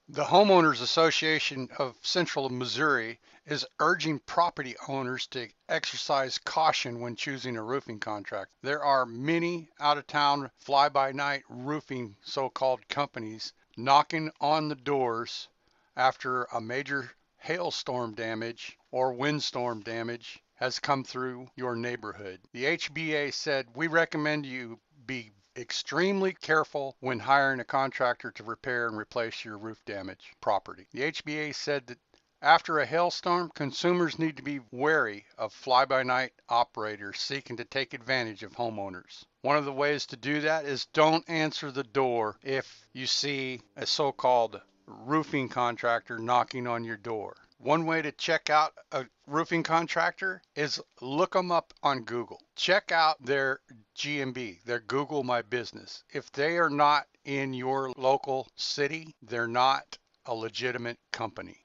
The Homeowners Association of Central Missouri is urging property owners to exercise caution when choosing a roofing contract. There are many out of town fly by night roofing so called companies knocking on the doors after a major hailstorm damage or windstorm damage has come through your neighborhood. The HBA said, "We recommend you be extremely careful when hiring a contractor to repair and replace your roof damaged property." The HBA said that after a hailstorm, consumers need to be wary of fly-by-night operators seeking to take advantage of homeowners. One of the ways to do that is don't answer the door if you see a so-called roofing contractor knocking on your door. One way to check out a roofing contractor is look them up on Google. Check out their GMB, their Google My Business. If they are not in your local city, they're not a legitimate company.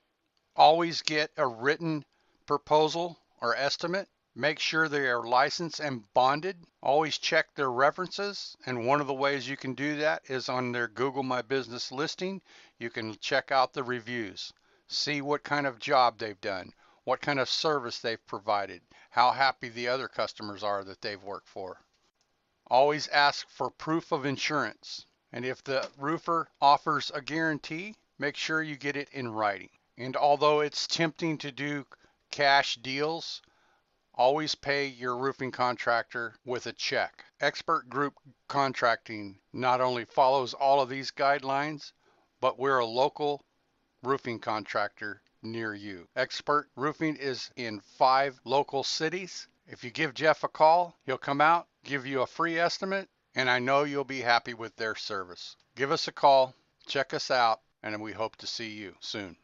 Always get a written proposal or estimate. Make sure they are licensed and bonded. Always check their references. And one of the ways you can do that is on their Google My Business listing. You can check out the reviews. See what kind of job they've done, what kind of service they've provided, how happy the other customers are that they've worked for. Always ask for proof of insurance. And if the roofer offers a guarantee, make sure you get it in writing. And although it's tempting to do cash deals, always pay your roofing contractor with a check. Expert Group Contracting not only follows all of these guidelines, but we're a local roofing contractor near you. Xpert Roofing is in 5 local cities. If you give Jeff a call, he'll come out, give you a free estimate, and I know you'll be happy with their service. Give us a call, check us out, and we hope to see you soon.